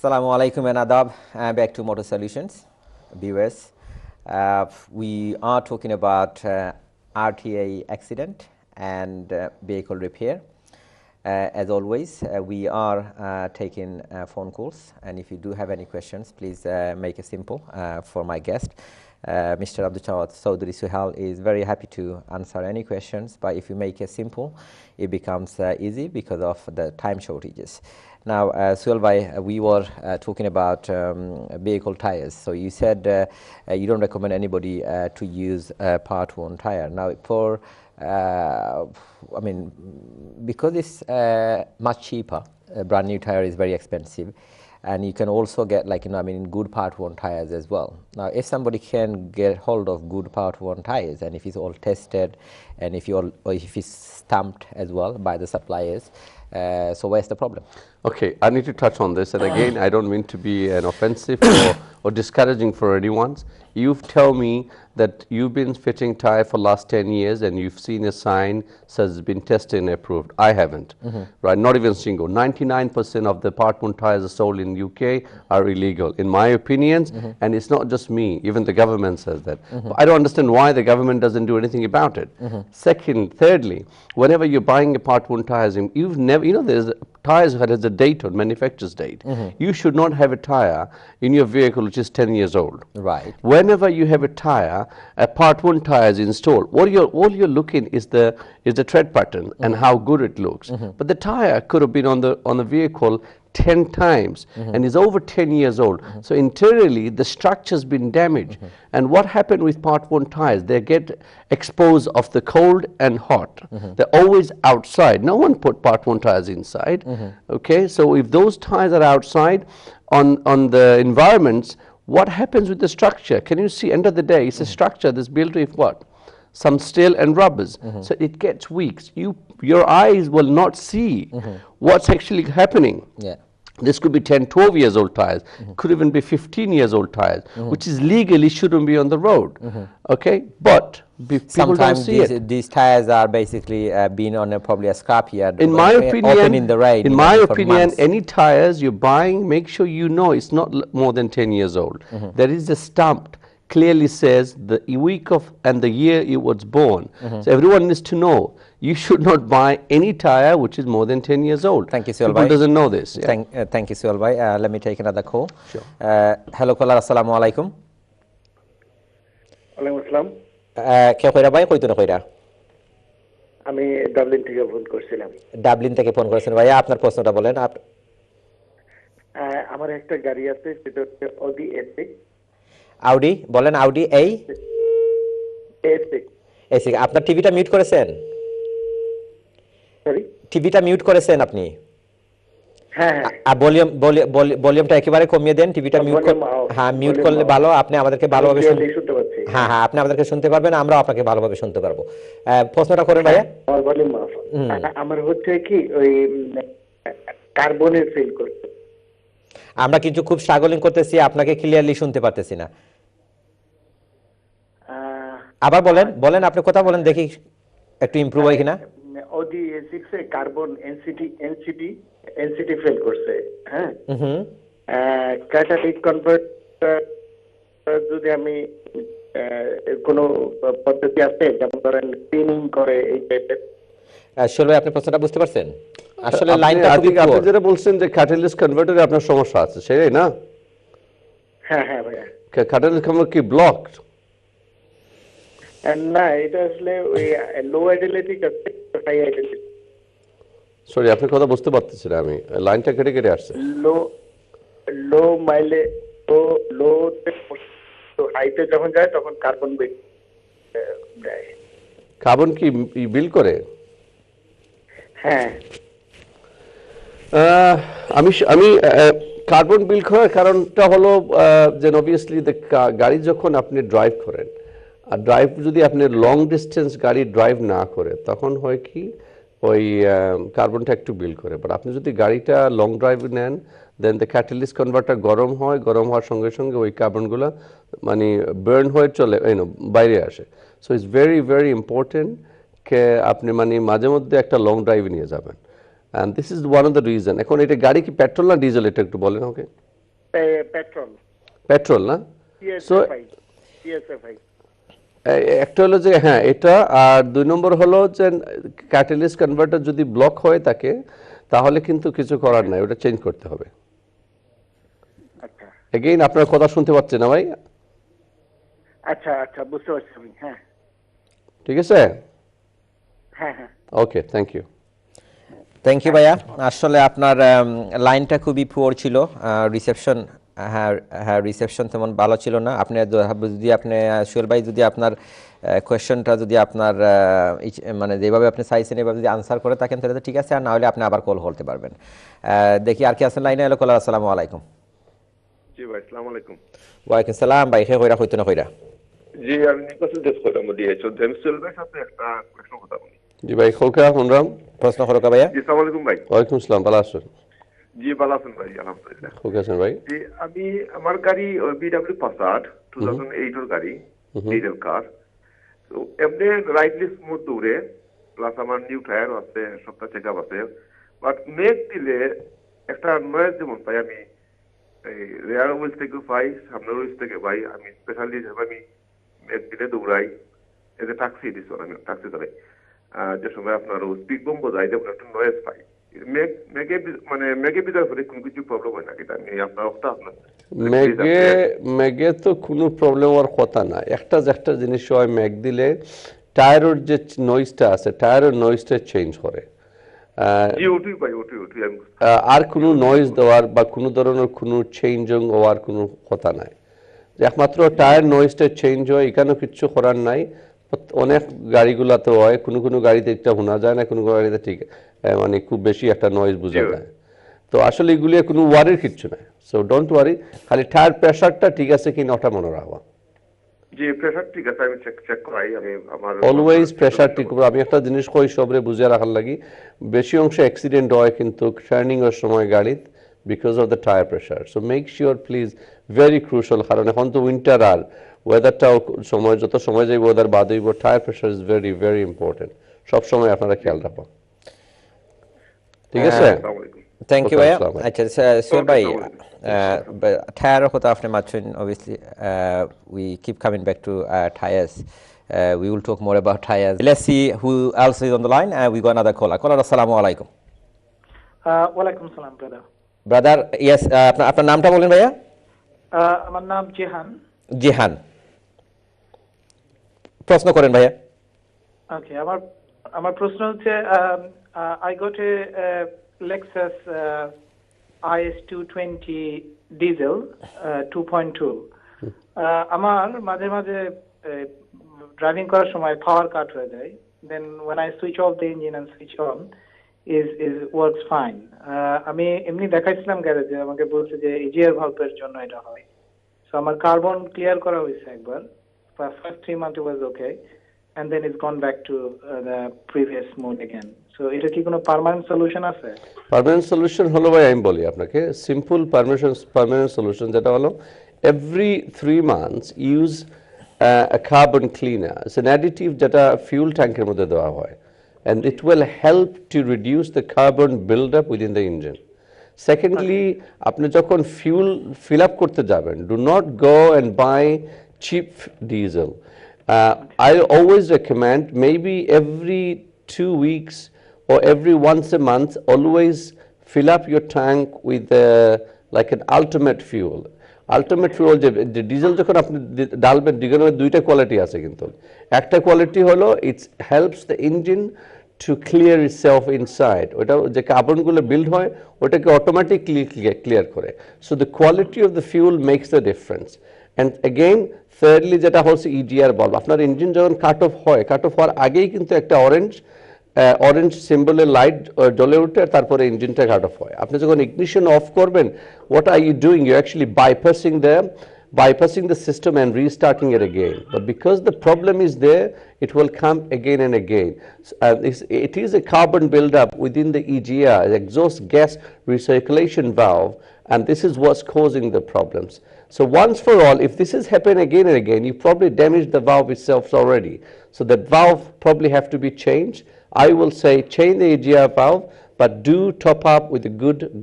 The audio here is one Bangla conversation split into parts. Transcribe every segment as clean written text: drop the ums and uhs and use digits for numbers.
Assalamu alaikum and adab. Back to Motor Solutions, viewers. We are talking about RTA accident and vehicle repair. As always, we are taking phone calls, and if you do have any questions, please make it simple for my guest. Mr. Abdul Chaudhry Suhal is very happy to answer any questions, but if you make it simple, it becomes easy because of the time shortages. Now, Suhal bhai, we were talking about vehicle tires. So you said you don't recommend anybody to use part 1 tire. Now, for I mean, because it's much cheaper, a brand new tire is very expensive, and you can also get, like, good part 1 tires as well. Now, if somebody can get hold of good part 1 tires, and if it's all tested, and if it's stamped as well by the suppliers, so where's the problem? Okay, I need to touch on this, and again, I don't mean to be an offensive or discouraging for anyone. You've told me that you've been fitting tire for last 10 years and you've seen a sign says it's been tested and approved. I haven't, right? Not even single. 99% of the part 1 tires sold in UK are illegal, in my opinions, and it's not just me, even the government says that. But I don't understand why the government doesn't do anything about it. Thirdly, whenever you're buying a part 1 tires, you've never, there's tires that has a date on manufacturer's date. You should not have a tire in your vehicle which is 10 years old. Right. Whenever you have a tire, a part 1 tire is installed. All you're looking is the tread pattern and how good it looks. But the tire could have been on the vehicle 10 times and is over 10 years old. So interiorly the structure's been damaged. And what happened with part 1 tires? They get exposed of the cold and hot. They're always outside. No one put part 1 tires inside. Okay, so if those tires are outside on the environments, what happens with the structure? Can you see, end of the day, it's a structure that's built with what? Some steel and rubbers. So it gets weak. Your eyes will not see what's actually happening. Yeah. This could be 10, 12 years old tires, could even be 15 years old tires, which is legally shouldn't be on the road. Okay, but people sometimes don't see these tires are basically being on probably a scrap yard. In my opinion, open in the rain. In my opinion, any tires you're buying, make sure you know it's not more than 10 years old. There is a stamp clearly says the week of and the year it was born. So everyone needs to know. You should not buy any tire which is more than 10 years old. Thank you, Suhal People bhai. doesn't know this. Yeah. Thank you, Suhal bhai. Let me take another call. Sure. Hello, caller. Assalamu alaikum. ওয়ালাইকুম আসসালাম কে কইরা ভাই কইতো কইরা আমি ডাবলিন থেকে ফোন করছিলাম ডাবলিন থেকে ফোন করেছেন ভাইয়া আপনার প্রশ্নটা বলেন আমার একটা গাড়ি আছে সেটা হচ্ছে অডি এসিক আউডি বলেন আউডি এসিক আপনার টিভিটা মিউট করেছেন সরি টিভিটা মিউট করেছেন আপনি হ্যাঁ আর ভলিউমটা একেবারে কমিয়ে দেন টিভিটা মিউট হ্যাঁ মিউট করলে ভালো আপনি আমাদেরকে ভালোভাবে শুনতে পাচ্ছি হ্যাঁ আপনি আমাদেরকে শুনতে পারবেন আমরাও আপনাকে ভালোভাবে শুনতে পারবো প্রশ্নটা করেন ভাইয়া আমার ভলিউম অফ আমার হচ্ছে কি ওই কার্বনের ফিল করতে আমরা কিন্তু খুব স্ট্রাগলিং করতেছি আপনাকে ক্লিয়ারলি শুনতে পারতেছি না আবার বলেন আপনি কথা বলেন দেখি একটু ইমপ্রুভ হয় কিনা অডি এ6 এ কার্বন এনসিটি ফেল করছে হ্যাঁ ক্যাটালিটিক কনভার্টার যদি আমি কোনো পদ্ধতি আছে যেমন ধরেন ক্লিনিং করে এই টাইপের আসলে আপনি প্রশ্নটা বুঝতে পারছেন আসলে লাইনটা আপনি যেটা বলছেন যে ক্যাটালিস্ট কনভার্টারে আপনার সমস্যা আছে সেটাই না হ্যাঁ ভাইয়া ক্যাটালিস্ট কনভার্টার কি ব্লকড না এটা আসলে ওই লো আইডেন্টিটি আছে হাই আইডেন্টিটি সরি আপনি কথা বুঝতে পারতেছি না আমি লাইনটা কেটে আসছে লো মাইলে লো তো হাইতে যখন যায় তখন কার্বন বিল দেয় কার্বন কি বিল করে হ্যাঁ আমি কার্বন বিল করার কারণটা হলো যে অবভিয়াসলি গাড়ি যখন আপনি ড্রাইভ করেন আর ড্রাইভ যদি আপনি লং ডিস্টেন্স গাড়ি ড্রাইভ না করে তখন হয় কি ওই কার্বনটা একটু বিল করে বাট আপনি যদি গাড়িটা লং ড্রাইভ নেন দেন দ্য ক্যাটালিস্ট কনভার্টার গরম হওয়ার সঙ্গে সঙ্গে ওই কার্বনগুলো মানে বার্ন হয়ে চলে বাইরে আসে so it's very very important কে আপনি মানে মাঝে মধ্যে একটা লং ড্রাইভ নিয়ে যাবেন and this is one of the reason এখন এটা গাড়ি কি পেট্রোল না ডিজেল এটা একটু বলেন ওকে পেট্রোল পেট্রোল না? সো পিএসএফআই পিএসএফআই একটা হলো যে হ্যাঁ এটা, আর 2 নম্বর হলো যে ক্যাটালিস্ট কনভার্টার যদি ব্লক হয়ে থাকে তাহলে কিন্তু কিছু করার নাই, ওটা চেঞ্জ করতে হবে। আচ্ছা এগেইন আপনার কথা শুনতে পাচ্ছি না ভাই। আচ্ছা আচ্ছা বুঝতে পারছি আমি। হ্যাঁ ঠিক আছে, হ্যাঁ হ্যাঁ ওকে, থ্যাংক ইউ। থ্যাংক ইউ ভাইয়া। আসলে আপনার লাইনটা খুবই পুয়ার ছিল, রিসেপশন, হ্যাঁ হ্যাঁ রিসেপশন তেমন ভালো ছিল না। আপনি যদি আপনি সোহেল ভাই যদি আপনার কোয়েশ্চনটা যদি আপনার মানে যেভাবে আপনি চাইছেন এভাবে যদি আনসার করে থাকেন তাহলে তো ঠিক আছে, আর না হলে আপনি আবার কল করতে পারবেন। দেখি আর কি আছেন লাইনে। হলো কলার, আসসালামু আলাইকুম। জি ভাই, আসসালামু আলাইকুম। ওয়ালাইকুম সালাম ভাই, হে কইরা হইতো না কইরা। জি আমি নিকাশে দেশ কইলাম দিয়েছো জেমস চলবের সাথে একটা প্রশ্ন কথা বলি। জি ভাই, খোলকা হুনরাম। প্রশ্ন করো কা ভাইয়া। জি আসসালামু আলাইকুম ভাই। ওয়ালাইকুম আসসালাম, ভালো আছেন? জি ভালো আছেন ভাই, আলহামদুলিল্লাহ। খোলকা আছেন ভাই? জি আমি আমার গাড়ি বিডব্লিউ পাসাট 2008 এর গাড়ি, ডিজেল কার। তো এমনি রাইটলি স্মুথ দৌড়ে, প্লাস আমার নিউ টায়ার আছে, সবটা চেকআপ আছে। বাট মেক দিলে একটা নয়েজ যেমন পাই আমি, এই রেয়ার হুইলস থেকে পাই, সামনের হুইলস থেকে পাই। আমি স্পেশালি আমি মেক দিলে দৌড়াই, এতে ট্যাক্সি দিচ্ছ আমি ট্যাক্সি চালাই, যে সময় আপনার স্পিড বম বোঝাই যেমন একটা নয়েজ পাই। মেঘে বিদায় করে কোনো কিছু প্রবলেম হয় না, কিন্তু আমি আপনার আপনার মেঘে তো কোনো প্রবলেম হওয়ার কথা না। একটা জিনিস হয়, মেঘ দিলে টায়ারের যে নয়েজটা আছে, টায়ারের নয়েজটা চেঞ্জ করে। আর কোনো নয়েজ দেওয়ার বা কোনো ধরনের কোনো চেঞ্জিং হওয়ার কোনো কথা নাই। একমাত্র টায়ার নয়েজটা চেঞ্জ হয়, এখানেও কিচ্ছু করার নাই। অনেক গাড়িগুলাতে হয়, কোনো গাড়িতে একটা শোনা যায় না, কোনো গাড়িতে ঠিক মানে খুব বেশি একটা নয়েজ বোঝা যায়। তো আসলে এগুলি কোনো ওয়ারির কিচ্ছু নাই। সো ডোন্ট ওয়ারি, খালি টায়ার প্রেশারটা ঠিক আছে কি না ওটা মনে রাখবা। জি প্রেসার ঠিক আছে, আমি চেক করাই। আমি আমার অলওয়েজ প্রেসার ঠিক করব। আমি একটা জিনিস কই সবরে বুঝিয়ে রাখার লাগি, বেশি অংশ অ্যাক্সিডেন্ট হয় কিন্তু টার্নিং এর সময় গাড়িতে, because of the tyre pressure. So make sure please, very crucial, কারণ এখন তো উইন্টার আর ওয়েদারটাও সময় যত সময় যাই ওয়েদার বাদ হইব, tyre pressure is very very important. সব সময় আপনারা খেয়াল রাখবেন, ঠিক আছে? থ্যাংক ইউ ভাইয়া। আচ্ছা সোহেল ভাই, টায়ারের কথা আপনি মাত্রই, obviously we keep coming back to tires. We will talk more about tires. Let's see who else is on the line. We got another caller. Caller, assalamu alaikum. ওয়ালাইকুম সালাম ব্রাদার। ব্রাদার, ইয়েস, আপনার নামটা বলেন ভাইয়া। আমার নাম জেহান। জিহান, প্রশ্ন করেন ভাইয়া। ওকে, আমার প্রশ্ন হচ্ছে, I got a Lexus IS220 diesel 2.2. আমার মাঝে মাঝে ড্রাইভিং করার সময় পাওয়ার কাট হয়ে যায়। Then when I switch off the engine and switch on, is works fine. আমি এমনি দেখাইছিলাম গ্যারেজে, আমাকে বলছে যে ইজিআর ভালভের জন্য এটা হয়। সো আমার কার্বন ক্লিয়ার করা হয়েছে একবার, first 3 months it was okay, and then it's gone back to the previous mode again. So এটা কি কোনো পার্মানেন্ট সলিউশন আছে? পার্মানেন্ট সলিউশন হলো ভাই, আমি বলি আপনাকে সিম্পল পার্মানেন্ট সলিউশন যেটা হলো, every 3 months use a carbon cleaner. It's an additive যেটা fuel ট্যাঙ্কের মধ্যে দেওয়া হয়, and it will help to reduce the carbon build-up within the engine. Secondly, আপনি যখন fuel fill up করতে যাবেন, do not go and buy cheap diesel. I always recommend maybe every 2 weeks or every once a month, always fill up your tank with like an ultimate fuel. Ultimate fuel যে ডিজেল যখন আপনি ডালবেন, ডিজেলের দুইটা কোয়ালিটি আছে কিন্তু। একটা কোয়ালিটি হলো it's helps the engine to clear itself inside, ওটা যে কার্বনগুলো বিল্ড হয় ওটাকে অটোমেটিকলি ক্লিয়ার করে। So the quality of the fuel makes the difference. And again thirdly যেটা হচ্ছে ইডিআর বাল্ব, আপনার ইঞ্জিন যখন কাট অফ হয়, কাট অফ হওয়ার আগেই কিন্তু একটা অরেঞ্জ সিম্বলের লাইট জ্বলে উঠে, তারপরে ইঞ্জিনটা কাট অফ হয়। আপনি যখন ইগনিশন অফ করবেন, what are you doing? You're actually bypassing the system and restarting it again. But because the problem is there, it will come again and again. It is a carbon buildup within the EGR, the exhaust gas recirculation valve, and this is what's causing the problems. So once for all, if this is happening again and again, you probably damaged the valve itself already. So that valve probably have to be changed. I will say change the EGR valve, but do top up with a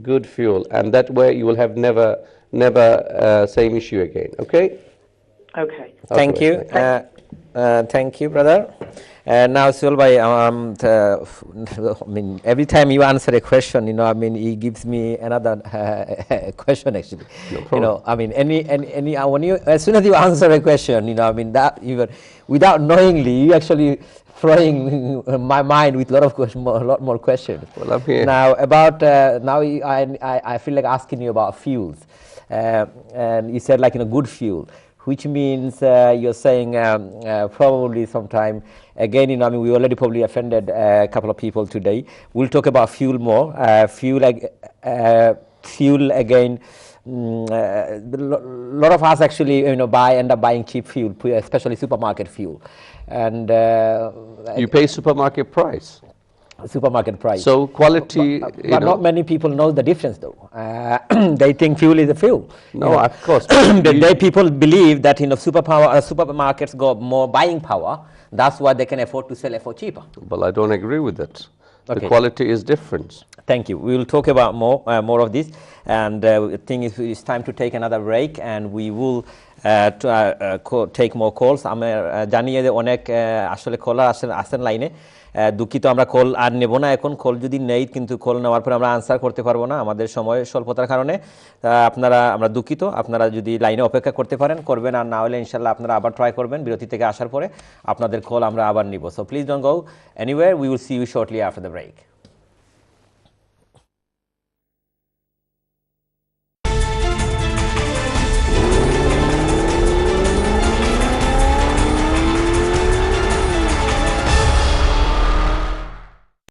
good fuel, and that way you will have never never same issue again. Okay. Okay. Thank Okay, you. Thank you, brother. Now, Sulbhai, I mean, every time you answer a question, I mean, he gives me another question actually. No problem. I mean, when you, as soon as you answer a question, I mean, that you were, without knowingly, you actually throwing my mind with a lot more questions. Well, I'm here. Now, about, now I feel like asking you about fuels. And you said like, good fuel, which means you're saying probably sometime again, I mean, we already probably offended a couple of people today. We'll talk about fuel more. Fuel again. A lot of us actually, end up buying cheap fuel, especially supermarket fuel, and You pay supermarket price. supermarket price. So quality, But not many people know the difference, though. They think fuel is a fuel. No, of course. People believe that supermarkets got more buying power. That's why they can afford to sell it for cheaper. Well, I don't agree with that. Okay. The quality is different. Thank you. We will talk about more of this, and I think it's time to take another break, and we will take more calls. আমি জানি যে অনেক আসলে কলার আসেন লাইনে। দুঃখিত, আমরা কল আর নেব না এখন। কল যদি নেই, কিন্তু কল নেওয়ার পর আমরা আনসার করতে পারবো না আমাদের সময় স্বল্পতার কারণে। আমরা দুঃখিত, আপনারা যদি লাইনে অপেক্ষা করতে পারেন করবেন, আর না হলে ইনশাল্লাহ আপনারা আবার ট্রাই করবেন বিরতি থেকে আসার পরে আপনাদের কল আমরা আবার নিব। So please don't go anywhere, we will see you shortly after the break.